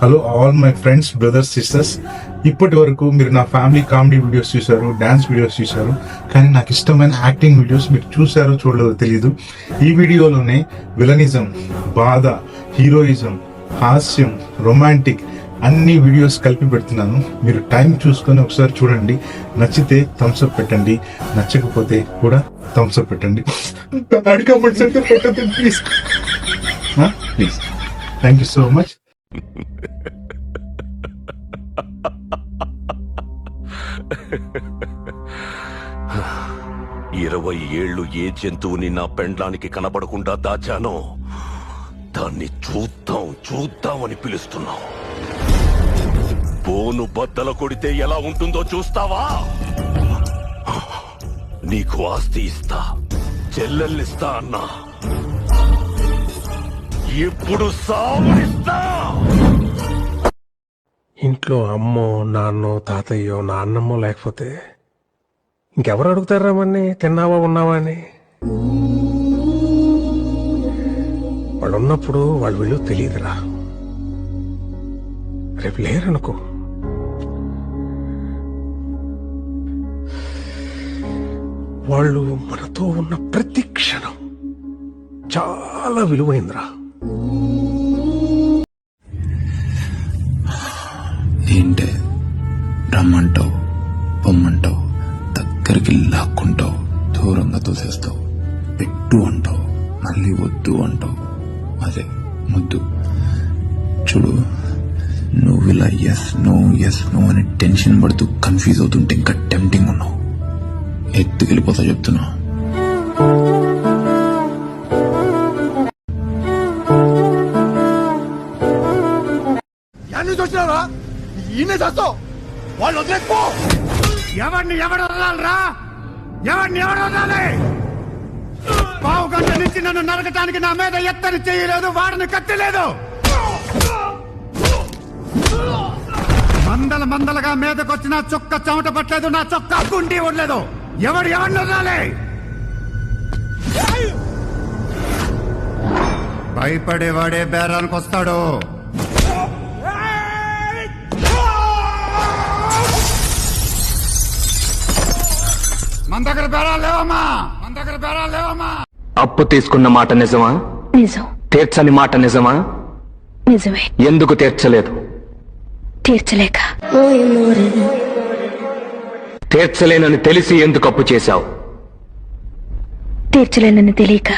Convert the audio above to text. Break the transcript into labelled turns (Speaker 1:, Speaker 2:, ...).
Speaker 1: Hello all my friends, brothers, sisters. ఇప్పటి వరకు మీరు నా ఫ్యామిలీ కామెడీ వీడియోస్ చూశారు, డ్యాన్స్ వీడియోస్ చూశారు, కానీ నాకు ఇష్టమైన యాక్టింగ్ వీడియోస్ మీరు చూశారో చూడలేదో తెలియదు. ఈ వీడియోలోనే విలనిజం, బాధ, హీరోయిజం, హాస్యం, రొమాంటిక్ అన్ని వీడియోస్ కలిపి పెడుతున్నాను. మీరు టైం చూసుకొని ఒకసారి చూడండి. నచ్చితే థమ్స్ అప్ పెట్టండి, నచ్చకపోతే కూడా థమ్స్ అప్ పెట్టండి. Please please. Thank you so much.
Speaker 2: 20 ఏళ్ళు ఏ జంతువుని నా పెండ్లానికి కనబడకుండా దాచానో దాన్ని చూద్దామని పిలుస్తున్నావు. బోను బద్దల కొడితే ఎలా ఉంటుందో చూస్తావా? నీకు ఆస్తి ఇస్తా, చెల్లెల్నిస్తా అన్నా, ఇప్పుడు సావునిస్తా.
Speaker 3: ఇంట్లో అమ్మో, నాన్నో, తాతయ్యో, నాన్నమ్మో లేకపోతే ఇంకెవరు అడుగుతారా మన్ని తిన్నావా ఉన్నావా అని? వాళ్ళు ఉన్నప్పుడు వాళ్ళు విలువ తెలియదురా. రేపు లేరనుకో, వాళ్ళు మనతో ఉన్న ప్రతి క్షణం చాలా విలువైందిరా.
Speaker 4: ఏంటే రమ్మంటావు, పొమ్మంటావు, దగ్గరికి లాక్కుంటావు, దూరంగా తోసేస్తావు, పెట్టు అంటావు, మళ్ళీ వద్దు అంటావు. అదే ముద్దు. చూడు, నువ్వు ఇలా ఎస్ నో అని టెన్షన్ పడుతూ కన్ఫ్యూజ్ అవుతుంటే ఇంకా టెంప్టింగ్ ఉన్నావు. ఎత్తుకెళ్ళిపోతా చెప్తున్నా.
Speaker 5: చూసినారా ఈయన చేస్తావు, వాళ్ళు వదిలేకపో. ఎవరిని ఎవరు వదలాలరా? ఎవరిని వదలాలి? పావు గంట నుంచి నన్ను నరకటానికి నా మీద ఎత్తని చేయలేదు, వాడిని కట్టలేదు. మందలుగా మీదకొచ్చిన చొక్క చెమట పట్టలేదు, నా చొక్క గుండి ఉండలేదు. ఎవరిని వదలాలి? భయపడేవాడే బేరానికి వస్తాడు. మన దగ్గర బేరాలు లేవమ్మా.
Speaker 6: అప్పు తీసుకున్న మాట నిజమా?
Speaker 7: నిజం.
Speaker 6: తీర్చని మాట నిజమా?
Speaker 7: నిజమే.
Speaker 6: ఎందుకు తీర్చలేదు?
Speaker 7: తీర్చలేక.
Speaker 6: తీర్చలేనని తెలిసి ఎందుకు అప్పు చేశావు?
Speaker 7: తీర్చలేనని తెలియక.